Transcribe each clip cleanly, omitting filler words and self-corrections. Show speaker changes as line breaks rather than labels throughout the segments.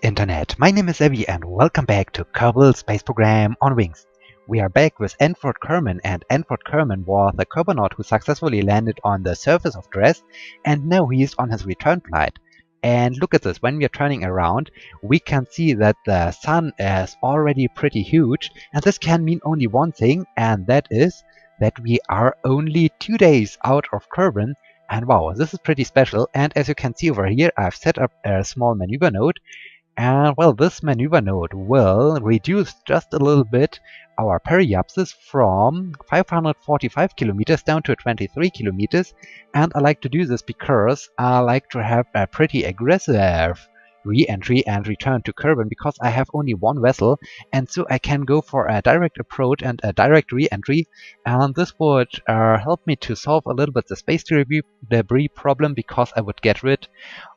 Internet, my name is Abby and welcome back to Kerbal Space Program on Wings. We are back with Anfrod Kerman, and Anfrod Kerman was the kerbalnaut who successfully landed on the surface of Dres, and now he is on his return flight. And look at this, when we are turning around, we can see that the sun is already pretty huge, and this can mean only one thing, and that is that we are only 2 days out of Kerbin. And wow, this is pretty special. And as you can see over here, I've set up a small maneuver node. And well, this maneuver node will reduce just a little bit our periapsis from 545 kilometers down to 23 kilometers. And I like to do this because I like to have a pretty aggressive re-entry and return to Kerbin, because I have only one vessel, and so I can go for a direct approach and a direct re-entry, and this would help me to solve a little bit the space debris problem, because I would get rid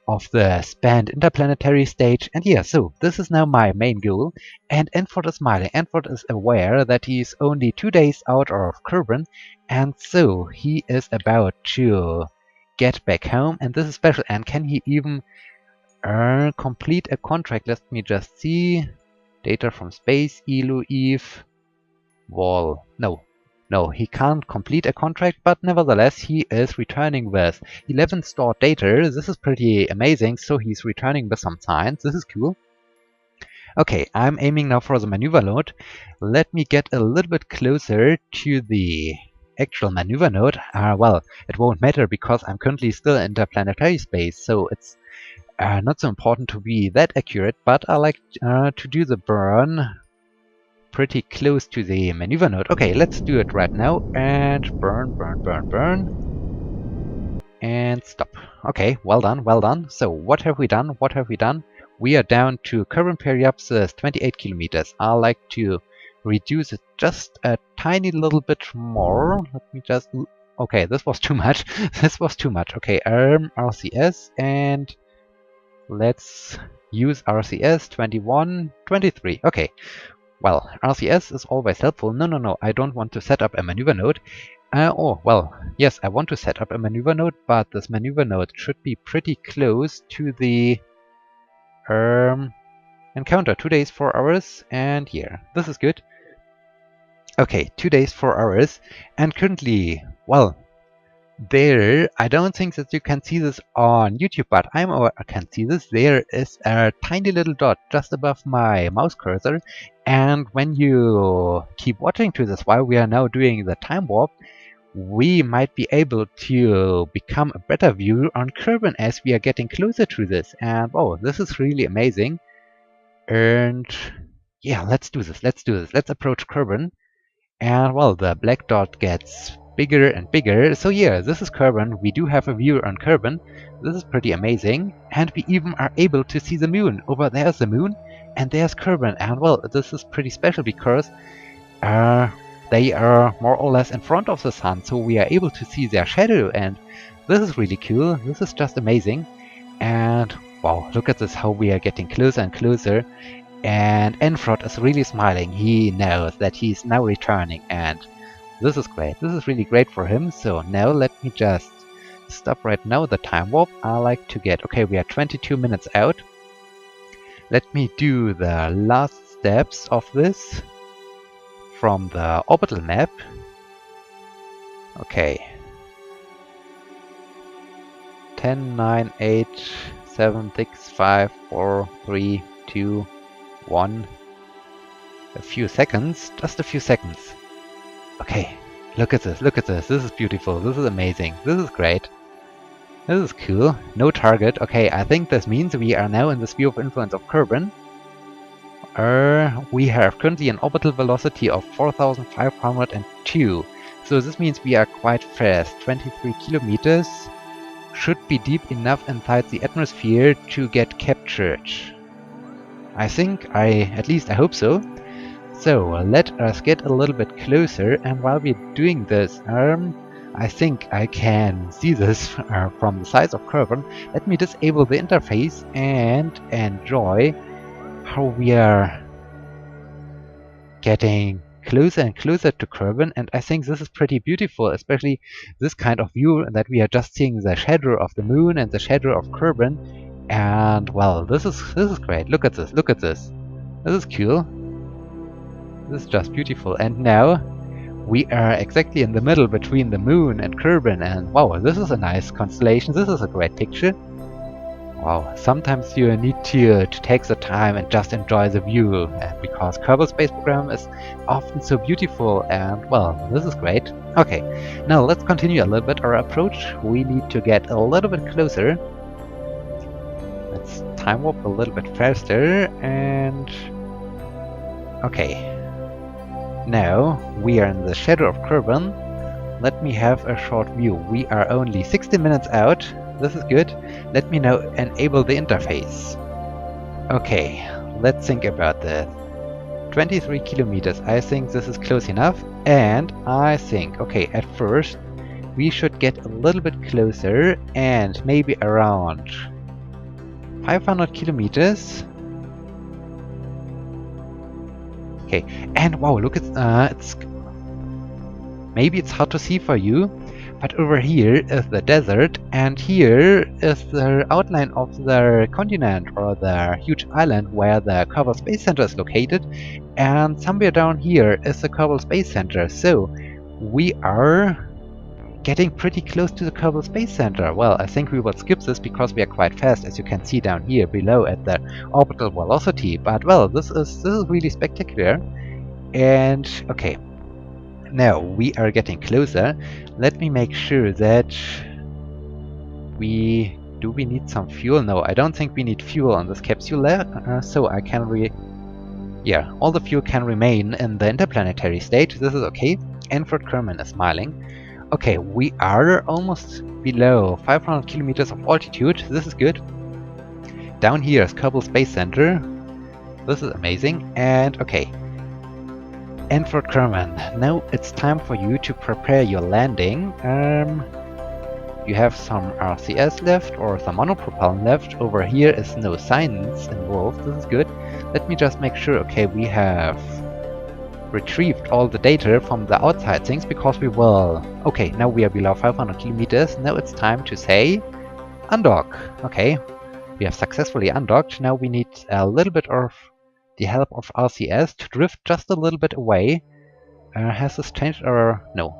of the spanned interplanetary stage. And yeah, so this is now my main goal, and Anfrod is smiling. Anfrod is aware that he's only 2 days out of Kerbin, and so he is about to get back home, and this is special. And can he even complete a contract? Let me just see. Data from space, Elu, Eve, Wall. No, he can't complete a contract, but nevertheless, he is returning with 11 stored data. This is pretty amazing, so he's returning with some science. This is cool. Okay, I'm aiming now for the maneuver node. Let me get a little bit closer to the actual maneuver node. Well, it won't matter because I'm currently still in interplanetary space, so it's not so important to be that accurate, but I like to do the burn pretty close to the maneuver node. Okay, let's do it right now, and burn, and stop. Okay, well done. So what have we done? We are down to current periapsis 28 kilometers. I like to reduce it just a tiny little bit more. Let me just... Okay, this was too much. Okay, RCS, and let's use RCS 21, 23. Okay, well, RCS is always helpful. No, I don't want to set up a maneuver node. Oh, well, yes, I want to set up a maneuver node, but this maneuver node should be pretty close to the encounter. 2 days, 4 hours, and yeah, this is good. Okay, 2 days, 4 hours, and currently, well, there, I don't think that you can see this on YouTube, but I can see this. There is a tiny little dot just above my mouse cursor, and when you keep watching to this while we are now doing the time warp, we might be able to become a better view on Kerbin as we are getting closer to this. And oh, this is really amazing. And yeah, let's do this. Let's approach Kerbin. And well, the black dot gets bigger and bigger. So yeah, this is Kerbin. We do have a view on Kerbin. This is pretty amazing. And we even are able to see the moon. Over there's the moon, and there's Kerbin. And well, this is pretty special because they are more or less in front of the sun, so we are able to see their shadow, and this is really cool. This is just amazing. And wow, look at this, how we are getting closer and closer. And Anfrod is really smiling. He knows that he's now returning, and this is great. This is really great for him. So now let me just stop right now the time warp. I like to get... Okay, we are 22 minutes out. Let me do the last steps of this from the orbital map. Okay. 10, 9, 8, 7, 6, 5, 4, 3, 2, 1. A few seconds. Just a few seconds. Okay, look at this. This is beautiful. This is amazing. This is great. This is cool. No target. Okay, I think this means we are now in the sphere of influence of Kerbin. We have currently an orbital velocity of 4,502. So this means we are quite fast. 23 kilometers should be deep enough inside the atmosphere to get captured. I think, at least I hope so. So let us get a little bit closer, and while we're doing this, I think I can see this from the size of Kerbin. Let me disable the interface and enjoy how we are getting closer and closer to Kerbin, and I think this is pretty beautiful, especially this kind of view that we are just seeing the shadow of the moon and the shadow of Kerbin. And well, this is great. Look at this. Look at this. This is cool. This is just beautiful. And now we are exactly in the middle between the moon and Kerbin, and wow, this is a nice constellation. This is a great picture. Wow, sometimes you need to take the time and just enjoy the view, and because Kerbal Space Program is often so beautiful, and well, this is great. Okay, now let's continue a little bit our approach. We need to get a little bit closer. Let's time warp a little bit faster, and okay. Now we are in the shadow of Kerbin. Let me have a short view. We are only 60 minutes out. This is good. Let me now enable the interface. Okay, let's think about this. 23 kilometers. I think this is close enough. And I think, okay, at first we should get a little bit closer and maybe around 500 kilometers. Okay, and wow, look at it's maybe it's hard to see for you, but over here is the desert, and here is the outline of the continent or the huge island where the Kerbal Space Center is located, and somewhere down here is the Kerbal Space Center. So we are getting pretty close to the Kerbal Space Center. Well, I think we will skip this because we are quite fast, as you can see down here below at the orbital velocity. But well, this is really spectacular. And okay, now we are getting closer. Let me make sure that we need some fuel? No, I don't think we need fuel on this capsule, so I can yeah, all the fuel can remain in the interplanetary state. This is okay. Anfrod Kerman is smiling. Okay, we are almost below 500 kilometers of altitude. This is good. Down here is Kerbal Space Center. This is amazing. And okay, Anfrod Kerman, now it's time for you to prepare your landing. You have some RCS left or some monopropellant left. Over here is no science involved. This is good. Let me just make sure. Okay, we have retrieved all the data from the outside things because we will... Okay, now we are below 500 kilometers. Now it's time to say undock. Okay, we have successfully undocked. Now we need a little bit of the help of RCS to drift just a little bit away. Has this changed or... No,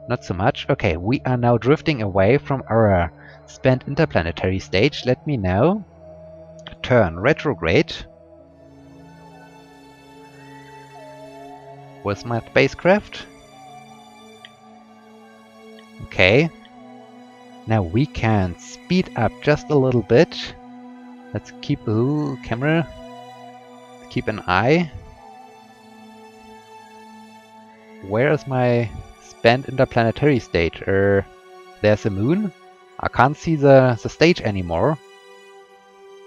not so much. Okay, we are now drifting away from our spent interplanetary stage. Let me now turn retrograde with my spacecraft. Okay, now we can speed up just a little bit. Let's keep camera. Keep an eye. Where is my spent interplanetary stage? There's a moon. I can't see the stage anymore,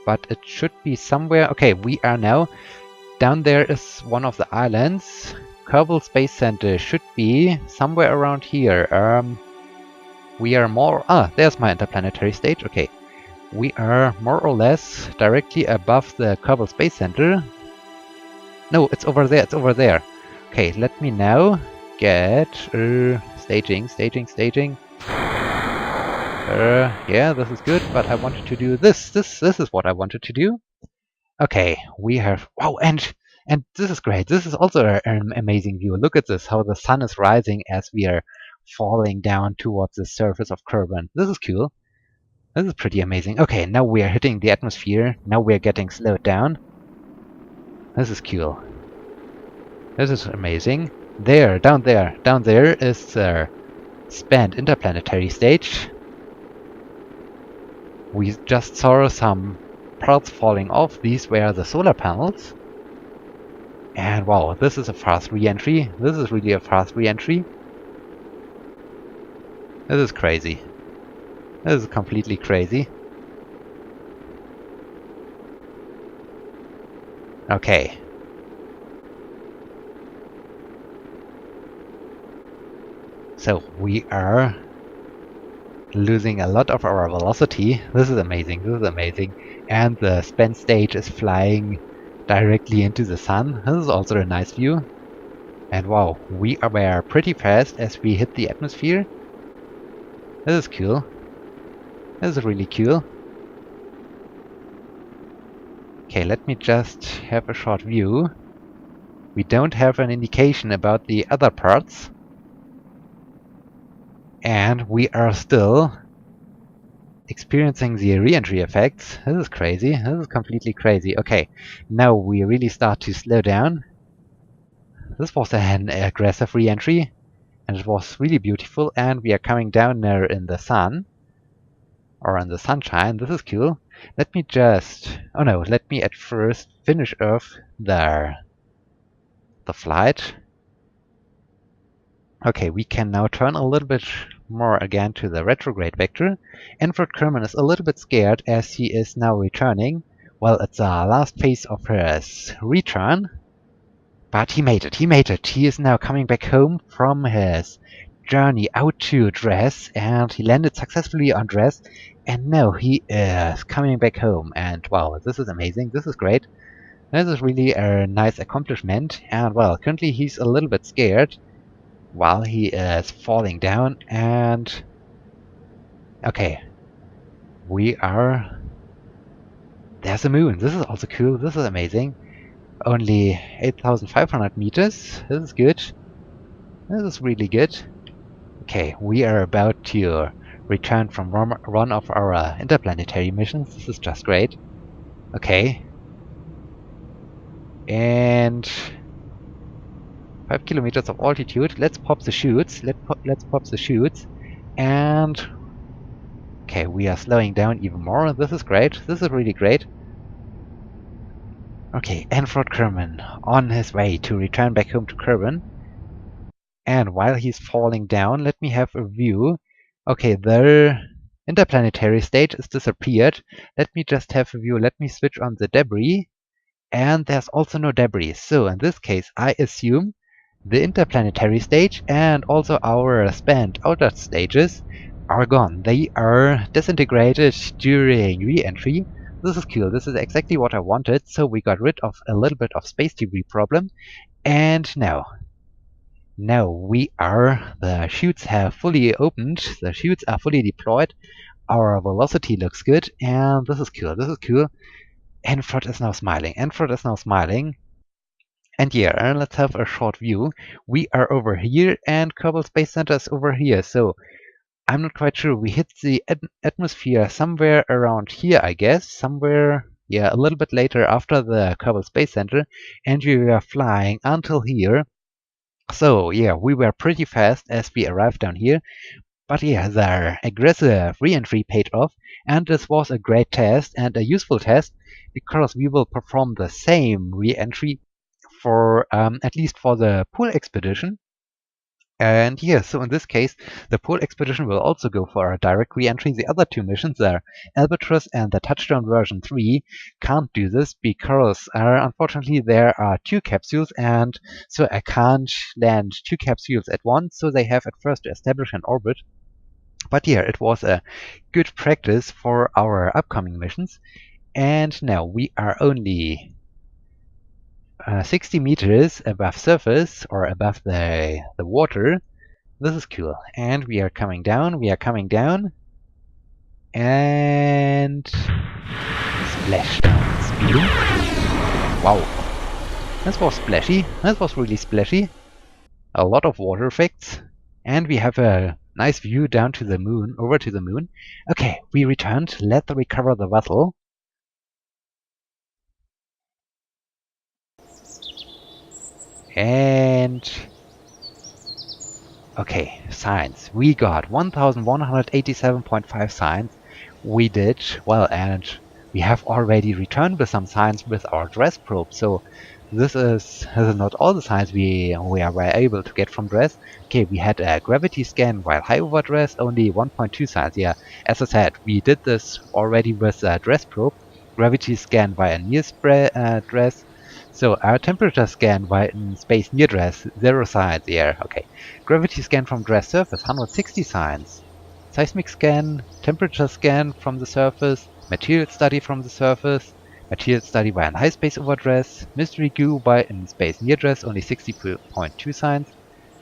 but it should be somewhere. Okay, we are now down there. Is one of the islands. Kerbal Space Center should be somewhere around here. We are more... there's my interplanetary stage. Okay, we are more or less directly above the Kerbal Space Center. No, it's over there. It's over there. Okay, let me now get staging. Yeah, this is good, but I wanted to do this. This is what I wanted to do. Okay, we have... Wow, and this is great. This is also an amazing view. Look at this, how the sun is rising as we are falling down towards the surface of Kerbin. This is cool. This is pretty amazing. Okay, now we are hitting the atmosphere. Now we are getting slowed down. This is cool. This is amazing. Down there is the spent interplanetary stage. We just saw some parts falling off. These were the solar panels. And wow, this is a fast re-entry. This is really a fast re-entry. This is crazy. This is completely crazy. Okay. So we are losing a lot of our velocity. This is amazing. This is amazing. And the spent stage is flying directly into the sun. This is also a nice view. And wow, we were pretty fast as we hit the atmosphere. This is cool. This is really cool. Okay, let me just have a short view. We don't have an indication about the other parts. And we are still experiencing the re-entry effects. This is crazy. This is completely crazy. Okay, now we really start to slow down. This was an aggressive re-entry, and it was really beautiful, and we are coming down there in the sun, or in the sunshine. This is cool. Let me just... oh no, let me at first finish off the flight. Okay, we can now turn a little bit more again to the retrograde vector. Anfrod Kerman is a little bit scared as he is now returning. Well, it's the last phase of his return. But he made it, he made it. He is now coming back home from his journey out to Dres, and he landed successfully on Dres. And now he is coming back home. And wow, this is amazing, this is great. This is really a nice accomplishment. And well, currently he's a little bit scared while he is falling down, and okay, we are... there's a moon. This is also cool. This is amazing. Only 8,500 meters. This is good. This is really good. Okay, we are about to return from one of our interplanetary missions. This is just great. Okay. And 5 kilometers of altitude. Let's pop the chutes. Let's pop the chutes. And okay, we are slowing down even more. This is great. This is really great. Okay, Anfrod Kerman on his way to return back home to Kerbin. And while he's falling down, let me have a view. Okay, the interplanetary stage is disappeared. Let me just have a view. Let me switch on the debris. And there's also no debris. So in this case, I assume the interplanetary stage and also our spent outer stages are gone. They are disintegrated during re-entry. This is cool. This is exactly what I wanted. So we got rid of a little bit of space debris problem. And now the chutes have fully opened. The chutes are fully deployed. Our velocity looks good. And this is cool. This is cool. Anfrod is now smiling. Anfrod is now smiling. And yeah, let's have a short view. We are over here, and Kerbal Space Center is over here. So I'm not quite sure. We hit the atmosphere somewhere around here, I guess. Somewhere, yeah, a little bit later after the Kerbal Space Center. And we were flying until here. So yeah, we were pretty fast as we arrived down here. But yeah, the aggressive re-entry paid off, and this was a great test and a useful test, because we will perform the same re-entry for at least for the pool expedition. And yeah, so in this case, the pool expedition will also go for a direct re-entry. The other two missions, the Albatross and the Touchdown version 3, can't do this because unfortunately there are 2 capsules, and so I can't land 2 capsules at once, so they have at first to establish an orbit. But yeah, it was a good practice for our upcoming missions. And now we are only 60 meters above surface, or above the water. This is cool. And we are coming down, and splashdown speeding. Wow. This was splashy. This was really splashy. A lot of water effects. And we have a nice view down to the moon, over to the moon. Okay, we returned. Let's recover the vessel. And okay, science. We got 1187.5 science. We did well, and we have already returned with some science with our Dres probe. So this is not all the science we were able to get from Dres. Okay, we had a gravity scan while high over Dres, only 1.2 science. Yeah, as I said, we did this already with a Dres probe. Gravity scan via near Dres. So our temperature scan by space near Dres, 0 science here. Okay. Gravity scan from Dres surface, 160 science. Seismic scan, temperature scan from the surface, material study from the surface, material study by an high space over Dres, mystery goo by in space near Dres, only 60.2 science.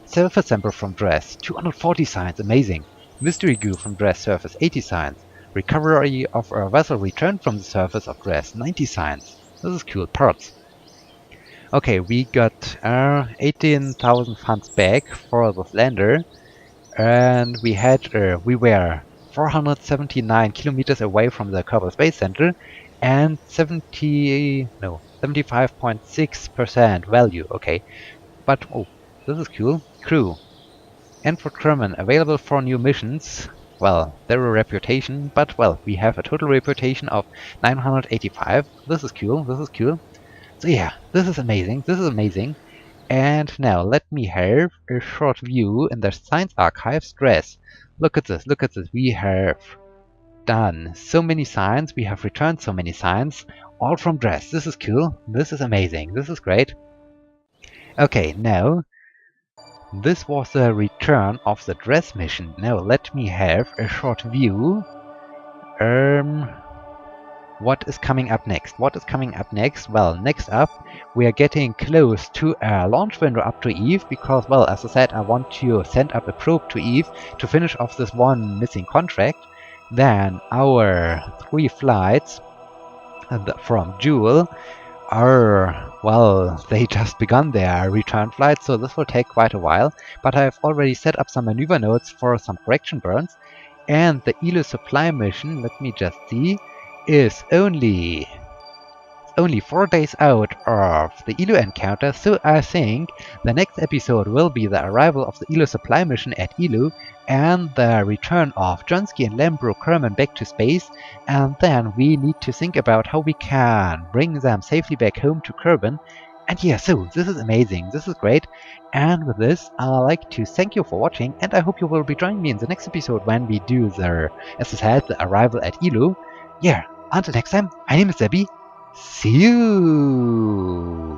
Surface sample from Dres, 240 science, amazing. Mystery goo from Dres surface, 80 science. Recovery of our vessel returned from the surface of Dres, 90 science. This is cool. Parts. Okay, we got 18,000 funds back for this lander, and we were 479 kilometers away from the Kerbal Space Center, and 75.6% value. Okay, but oh, this is cool. Crew. Anfrod Kerman available for new missions. Well, zero reputation, but well, we have a total reputation of 985. This is cool. This is cool. So yeah, this is amazing. This is amazing. And now let me have a short view in the Science Archives Dres. Look at this, look at this. We have done so many signs, we have returned so many signs, all from Dres. This is cool, this is amazing, this is great. Okay, now, this was the return of the Dres mission. Now let me have a short view. What is coming up next? What is coming up next? Well, next up, we are getting close to a launch window up to Eve because, well, as I said, I want to send up a probe to Eve to finish off this one missing contract. Then our 3 flights from Jewel are, well, they just begun their return flight, so this will take quite a while. But I've already set up some maneuver nodes for some correction burns. And the ELO supply mission, let me just see, is only 4 days out of the ELO encounter, so I think the next episode will be the arrival of the ELO supply mission at ELO and the return of Johnsky and Lambro Kerman back to space, and then we need to think about how we can bring them safely back home to Kerbin. And yeah, so this is amazing, this is great, and with this I'd like to thank you for watching, and I hope you will be joining me in the next episode when we do the, as I said, the arrival at ELO. Yeah, until next time, my name is Debbie. See you!